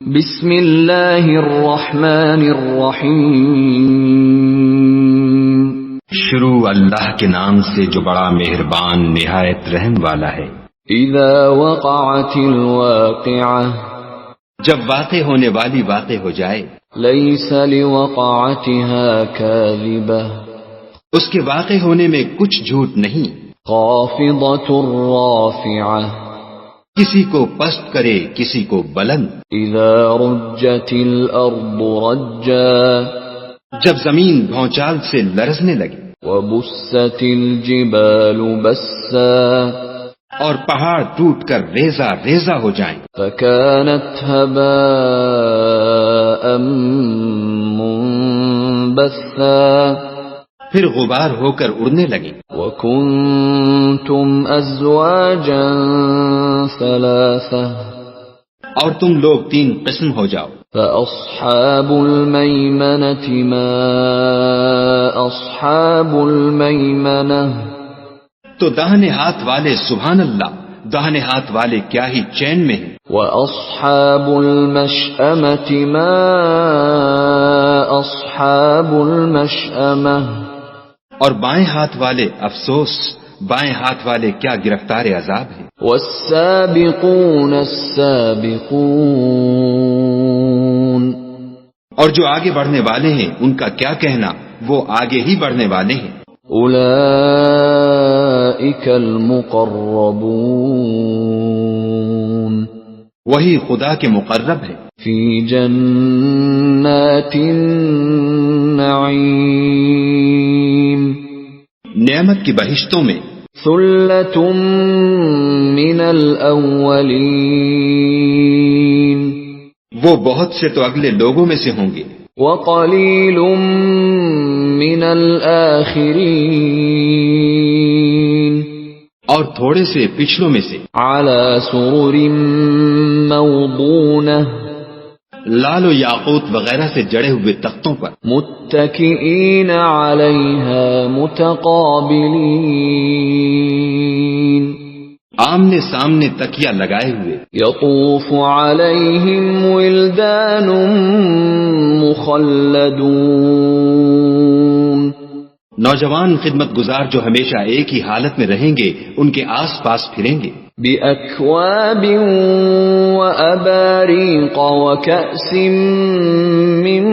بسم اللہ الرحمن الرحیم۔ شروع اللہ کے نام سے جو بڑا مہربان نہایت رحم والا ہے۔ اذا وقعت الواقعہ، جب واقع ہونے والی واقع ہو جائے، لیس لوقعتها کاذبہ، اس کے واقع ہونے میں کچھ جھوٹ نہیں۔ خافضۃ رافعہ، کسی کو پست کرے کسی کو بلند۔ اذا رجت الارض رجا، جب زمین بھونچال سے لرزنے لگے، وبست الجبال بسا، اور پہاڑ ٹوٹ کر ریزہ ریزہ ہو جائیں، فكانت هباء منبثا، پھر غبار ہو کر اڑنے لگیں۔ وكنتم ازواجا ثلاثة، اور تم لوگ تین قسم ہو جاؤ، فاصحاب المیمنة ما اصحاب المیمنة، تو داہنے ہاتھ والے سبحان اللہ، داہنے ہاتھ والے کیا ہی چین میں ہیں۔ واصحاب المشأمة ما اصحاب المشأمة، اور بائیں ہاتھ والے افسوس، بائیں ہاتھ والے کیا گرفتار عذاب ہیں۔ والسابقون السابقون، اور جو آگے بڑھنے والے ہیں ان کا کیا کہنا، وہ آگے ہی بڑھنے والے ہیں۔ اولئک المقربون، وہی خدا کے مقرب ہیں، فی جنات النعیم، نعمت کی بہشتوں میں۔ ثلۃ من الاولین، وہ بہت سے تو اگلے لوگوں میں سے ہوں گے، وقلیل من الآخرین، اور تھوڑے سے پچھلوں میں سے۔ علی سرر موضونہ، لال و یاقوت وغیرہ سے جڑے ہوئے تختوں پر، متکئین علیہا متقابلین، آمنے سامنے تکیہ لگائے ہوئے۔ یطوف علیہم ولدان مخلدون، نوجوان خدمت گزار جو ہمیشہ ایک ہی حالت میں رہیں گے ان کے آس پاس پھریں گے، بأکواب وأباریق وکأس من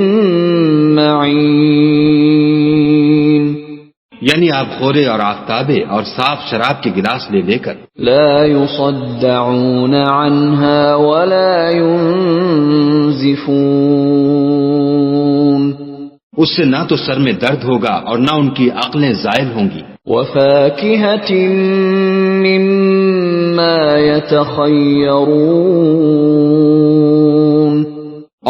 معین، یعنی آپ خورے اور آفتابے اور صاف شراب کے گلاس لے لے کر، لا يصدعون عنها ولا ينزفون، اس سے نہ تو سر میں درد ہوگا اور نہ ان کی عقلیں زائل ہوں گی۔ وفاکہۃ مما یتخیرون،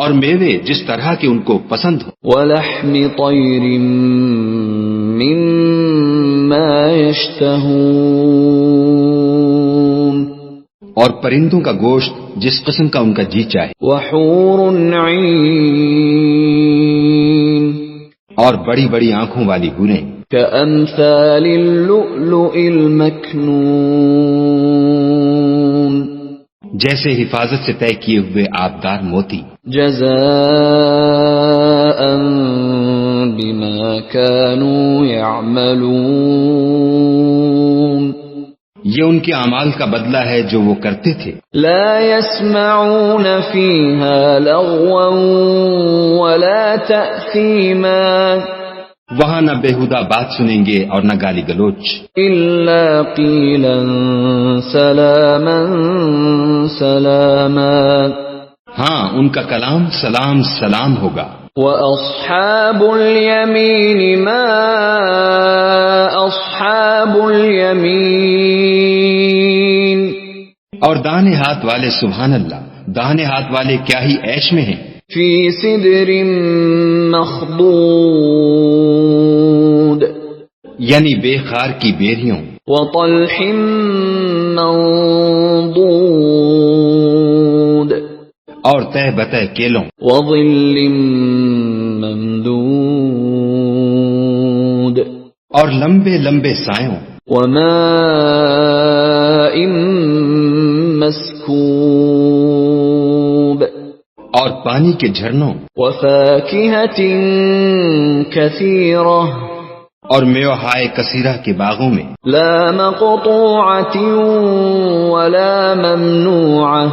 اور میوے جس طرح کے ان کو پسند ہو، ولحم طیر مما یشتہون، اور پرندوں کا گوشت جس قسم کا ان کا جی چاہے، وحور عین، اور بڑی بڑی آنکھوں والی حوریں، کأمثال اللؤلؤ المکنون، جیسے حفاظت سے طے کیے ہوئے آبدار موتی، جزاء بما كانوا يعملون، یہ ان کے اعمال کا بدلہ ہے جو وہ کرتے تھے۔ لا يسمعون فيها لغوا ولا تأثيما، وہاں نہ بےہودہ بات سنیں گے اور نہ گالی گلوچ، إلا قيلا سلاما سلاما، ہاں ان کا کلام سلام سلام ہوگا۔ وأصحاب اليمين ما أصحاب اليمين، اور داہنے ہاتھ والے سبحان اللہ، داہنے ہاتھ والے کیا ہی عیش میں ہیں، في سدر مخضود، یعنی بے خار کی بیریوں، وطلح منضود، اور تہ بتہ کیلوں، وظل ممدود، اور لمبے لمبے سایوں، وماء مسکوب، اور پانی کے جھرنوں وفاكهة كثيرة اور میوہائے کثیرہ کے باغوں میں لا مقطوعة ولا ممنوعة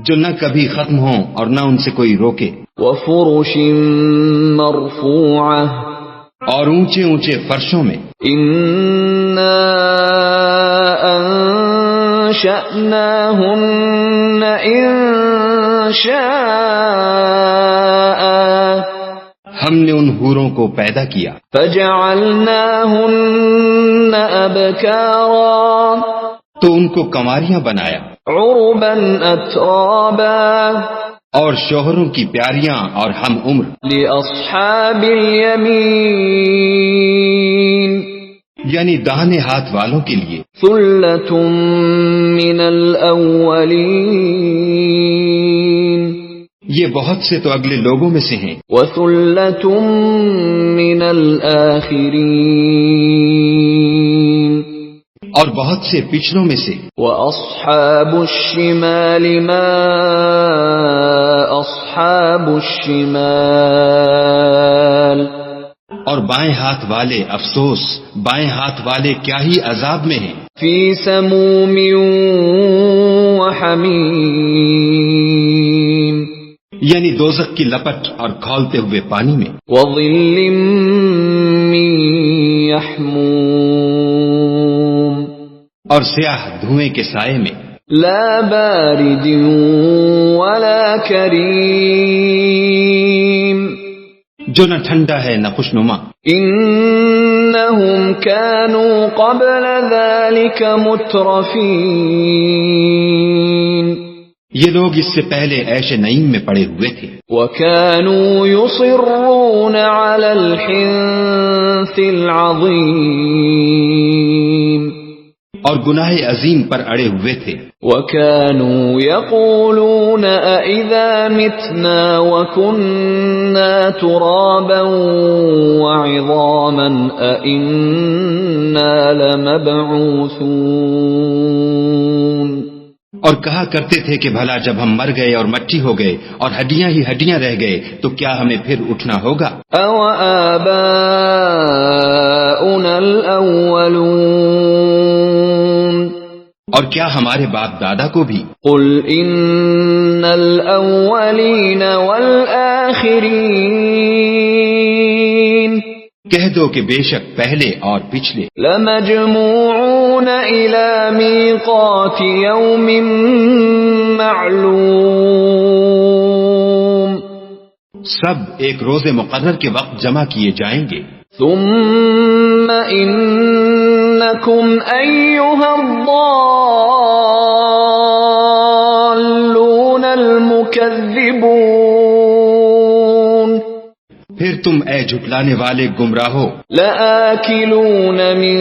جو نہ کبھی ختم ہوں اور نہ ان سے کوئی روکے، وفرش مرفوعة اور اونچے اونچے فرشوں میں إنا أنشأناهن إنشاء ہم نے ان حوروں کو پیدا کیا فجعلناهن أبكارا تو ان کو کنواریاں بنایا، عربا أترابا اور شوہروں کی پیاریاں اور ہم عمر، لأصحاب اليمين یعنی داہنے ہاتھ والوں کے لیے ثلة من الأولين یہ بہت سے تو اگلے لوگوں میں سے ہیں، وثلة من الآخرين اور بہت سے پچھلوں میں سے۔ وأصحاب الشمال ما أصحاب الشمال اور بائیں ہاتھ والے افسوس، بائیں ہاتھ والے کیا ہی عذاب میں ہیں، في سموم وحميم یعنی دوزخ کی لپٹ اور کھولتے ہوئے پانی میں، وظل من يحموم اور سیاہ دھوئیں کے سائے میں، لا بارد ولا كريم جو نہ ٹھنڈا ہے نہ خوشنما۔ إنهم كانوا قبل ذلك مترفين یہ لوگ اس سے پہلے عیش نعیم میں پڑے ہوئے تھے، وكانوا يصرون على الحنث العظيم اور گناہ عظیم پر اڑے ہوئے تھے، وكانوا يقولون أئذا متنا وكنا ترابا وعظاما أئنا لمبعوثون اور کہا کرتے تھے کہ بھلا جب ہم مر گئے اور مٹی ہو گئے اور ہڈیاں ہی ہڈیاں رہ گئے تو کیا ہمیں پھر اٹھنا ہوگا؟ أَوَآبَاؤُنَا الْأَوَّلُونَ اور کیا ہمارے باپ دادا کو بھی؟ قُلْ إِنَّ الْأَوَّلِينَ وَالْآخِرِينَ کہہ دو کہ بے شک پہلے اور پچھلے لَمَجْمُوعُونَ إِلَى مِيقَاتِ يَوْمٍ مَّعْلُومٍ سب ایک روز مقرر کے وقت جمع کیے جائیں گے۔ ثُمَّ إِنَّكُمْ أَيُّهَا الضَّالُّونَ الْمُكَذِّبُونَ پھر تم اے جھٹلانے والے گمراہو لَآكِلُونَ مِن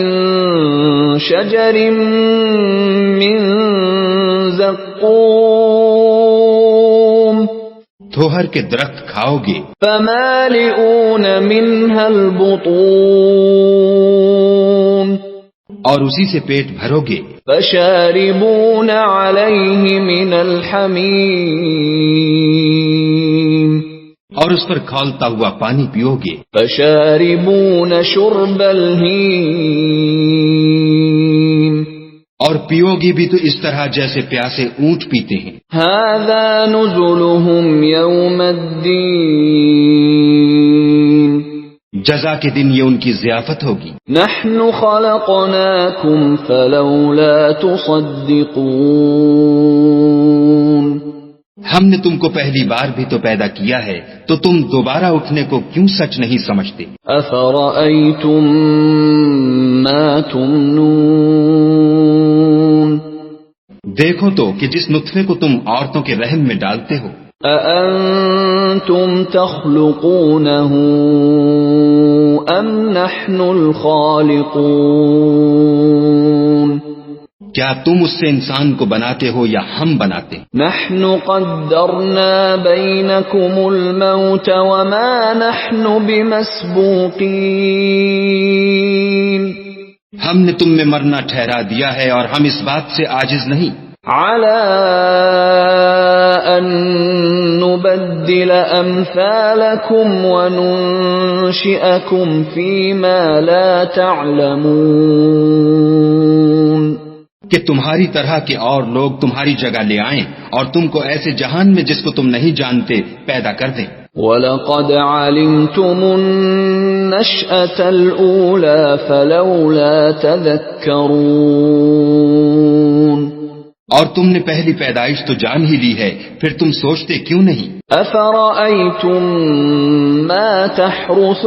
شَجَرٍ مِّن زَقُّومٍ تھوہر کے درخت کھاؤ گے، فَمَالِئُونَ مِنْهَا الْبُطُونَ اور اسی سے پیٹ بھرو گے، فَشَارِبُونَ عَلَيْهِ مِنَ الْحَمِيمِ اور اس پر کھولتا ہوا پانی پیو گے، فَشَارِبُونَ شُرْبَ الْهِيمِ اور پیو گے بھی تو اس طرح جیسے پیاسے اونٹ پیتے ہیں۔ هَذَا نُزُلُهُمْ يَوْمَ الدِّينِ جزا کے دن یہ ان کی ضیافت ہوگی۔ نَحْنُ خَلَقْنَاكُمْ فَلَوْلَا تُصَدِّقُونَ ہم نے تم کو پہلی بار بھی تو پیدا کیا ہے تو تم دوبارہ اٹھنے کو کیوں سچ نہیں سمجھتے؟ أَفَرَأَيْتُمْ مَا تُمْنُونَ دیکھو تو کہ جس نطفے کو تم عورتوں کے رحم میں ڈالتے ہو، أَأَنْتُمْ تَخْلُقُونَهُ أَمْ نَحْنُ الْخَالِقُونَ کیا تم اس سے انسان کو بناتے ہو یا ہم بناتے ہیں؟ نَحْنُ قَدَّرْنَا بَيْنَكُمُ الْمَوْتَ وَمَا نَحْنُ بِمَسْبُوقِينَ ہم نے تم میں مرنا ٹھہرا دیا ہے اور ہم اس بات سے عاجز نہیں عَلَىٰ أَن نبدل أمثالكم وننشئكم فيما لا تعلمون کہ تمہاری طرح کے اور لوگ تمہاری جگہ لے آئیں اور تم کو ایسے جہان میں جس کو تم نہیں جانتے پیدا کر دیں. وَلَقَدْ عَلِمْتُمُ النَّشْأَةَ الْأُولَى فَلَوْلَا تَذَكَّرُونَ اور تم نے پہلی پیدائش تو جان ہی لی ہے، پھر تم سوچتے کیوں نہیں؟ أَفَرَأَيْتُم مَّا تَحْرُثُونَ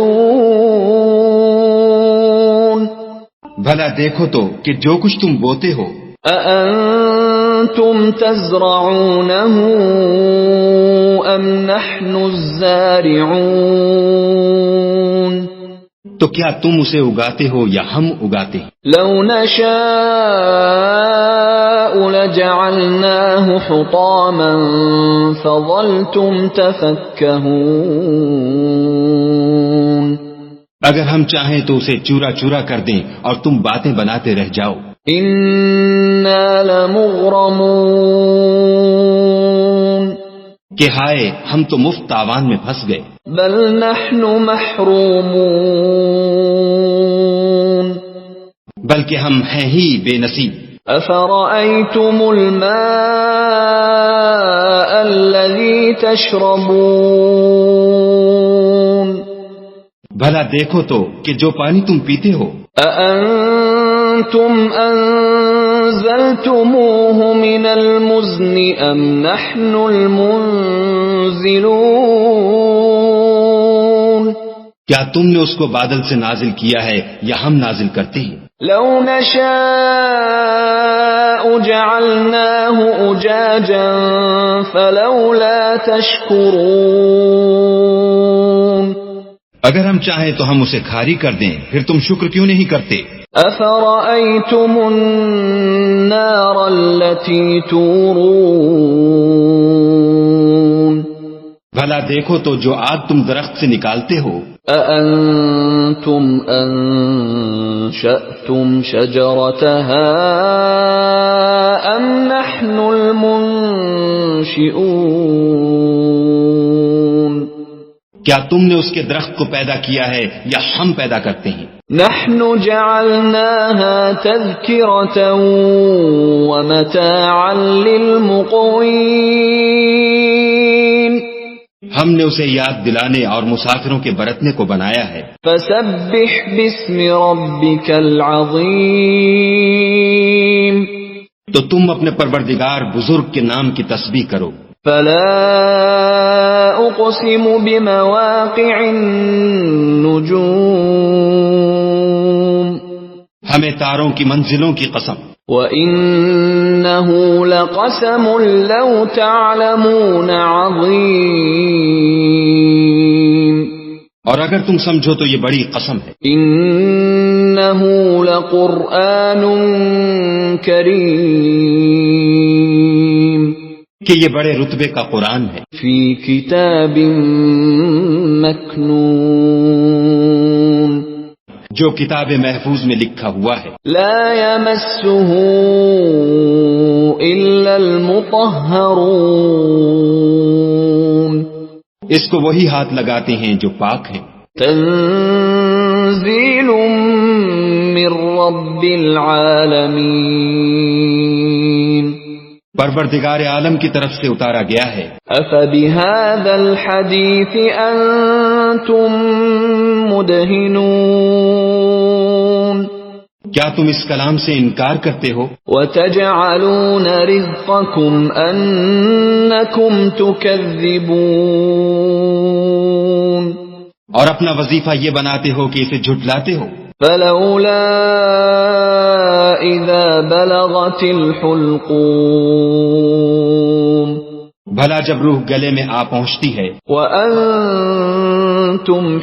بھلا دیکھو تو کہ جو کچھ تم بوتے ہو، أَأَنتُمْ تَزْرَعُونَهُ أَمْ نَحْنُ الزَّارِعُونَ تو کیا تم اسے اگاتے ہو یا ہم اگاتے ہیں؟ لَوْ نَشَاءُ لَجَعَلْنَاهُ حُطَامًا فَظَلْتُمْ تَفَكَّهُونَ اگر ہم چاہیں تو اسے چورا چورا کر دیں اور تم باتیں بناتے رہ جاؤ. إِنَّا لَمُغْرَمُونَ کہ ہائے ہم تو مفت تاوان میں پھنس گئے. بل نحن محرومون بلکہ ہم ہیں ہی بے نصیب. أفرأيتم الماء الذي تشربون بھلا دیکھو تو کہ جو پانی تم پیتے ہو، أأنتم أنزلتموه من المزن أم نحن المنزلون کیا تم نے اس کو بادل سے نازل کیا ہے یا ہم نازل کرتے ہیں؟ لو نشاء جعلناه أجاجا فلولا تشكرون اگر ہم چاہیں تو ہم اسے کھاری کر دیں، پھر تم شکر کیوں نہیں کرتے؟ أفرأيتم النار التي تورون بھلا دیکھو تو جو آگ تم درخت سے نکالتے ہو، أأنتم أنشأتم شجرتها أم نحن المنشئون کیا تم نے اس کے درخت کو پیدا کیا ہے یا ہم پیدا کرتے ہیں؟ نحن جعلناها تذكرة ومتاعا للمقوين ہم نے اسے یاد دلانے اور مسافروں کے برتنے کو بنایا ہے. فسبح باسم ربك العظيم تو تم اپنے پروردگار بزرگ کے نام کی تسبیح کرو. فلا أقسم بمواقع النجوم ہمیں تاروں کی منزلوں کی قسم. وَإِنَّهُ لَقَسَمٌ لَوْ تَعْلَمُونَ عَظِيمٌ اور اگر تم سمجھو تو یہ بڑی قسم ہے. إِنَّهُ لَقُرْآنٌ كَرِيمٌ کہ یہ بڑے رتبے کا قرآن ہے. فِي كِتَابٍ مَكْنُونٍ جو کتاب محفوظ میں لکھا ہوا ہے. لا يمسه إلا المطهرون اس کو وہی ہاتھ لگاتے ہیں جو پاک ہیں. تنزيل من رب العالمين پروردگار عالم کی طرف سے اتارا گیا ہے. أفبهذا الحديث أنتم مدهنون کیا تم اس کلام سے انکار کرتے ہو؟ وتجعلون رزقكم أنكم تكذبون اور اپنا وظیفہ یہ بناتے ہو کہ اسے جھٹلاتے ہو. فلولا إذا بلغت الحلقوم بھلا جب روح گلے میں آ پہنچتی ہے. وأنتم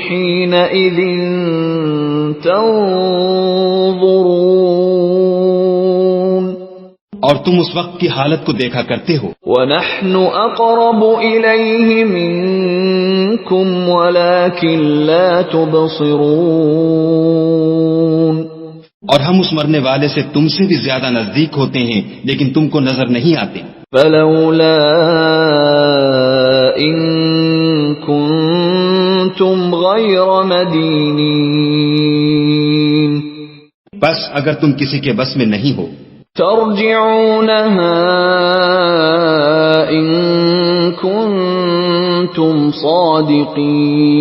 حينئذ تنظرون اور تم اس وقت کی حالت کو دیکھا کرتے ہو. ونحن أقرب إليه منكم ولكن لا تبصرون اور ہم اس مرنے والے سے تم سے بھی زیادہ نزدیک ہوتے ہیں لیکن تم کو نظر نہیں آتے. فلولا فإن كنتم غير مدينين بس اگر تم کسی کے بس میں نہیں ہو ترجعونها إن كنتم صادقين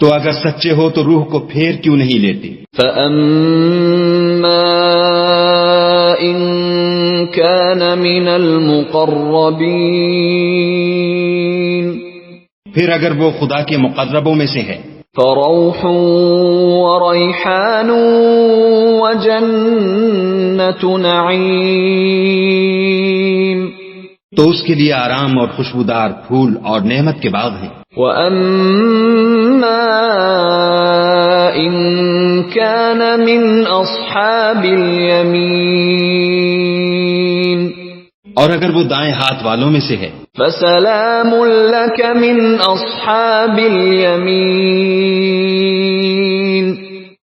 تو اگر سچے ہو تو روح کو پھیر کیوں نہیں لیتے؟ فأما إن كان من المقربين پھر اگر وہ خدا کے مقربوں میں سے ہے فروح وريحان وجنة نعيم تو اس کے لیے آرام اور خوشبودار پھول اور نعمت کے باغ ہیں. وَأَمَّا إِن كَانَ مِنْ أَصْحَابِ الْيَمِينِ اور اگر وہ دائیں ہاتھ والوں میں سے ہے فَسَلَامٌ لَكَ مِنْ أَصْحَابِ الْيَمِينِ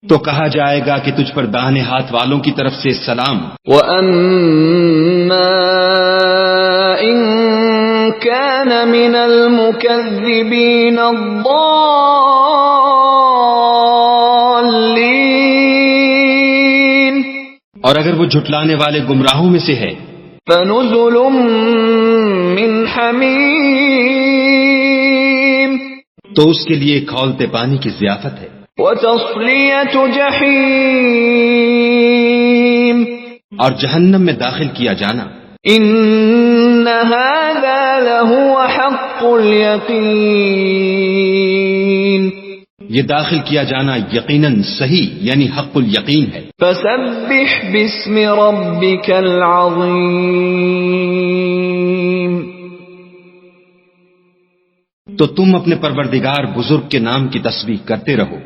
تو کہا جائے گا کہ تجھ پر داہنے ہاتھ والوں کی طرف سے سلام. وَأَمَّا إِن كَانَ مِنَ الْمُكَذِّبِينَ الضَّالِّينَ اور اگر وہ جھٹلانے والے گمراہوں میں سے ہے فَنُزُلٌ مِّنْ حَمِيمٍ تو اس کے لیے کھولتے پانی کی ضیافت ہے. وَتَصْلِيَةُ جَحِيمٍ اور جہنم میں داخل کیا جانا. إِنَّ هَذَا لَهُوَ حَقُّ الْيَقِينِ یہ داخل کیا جانا یقیناً صحیح یعنی حق الیقین ہے. فَسَبِّحْ بِاسْمِ رَبِّكَ الْعَظِيمِ تو تم اپنے پروردگار بزرگ کے نام کی تسبیح کرتے رہو.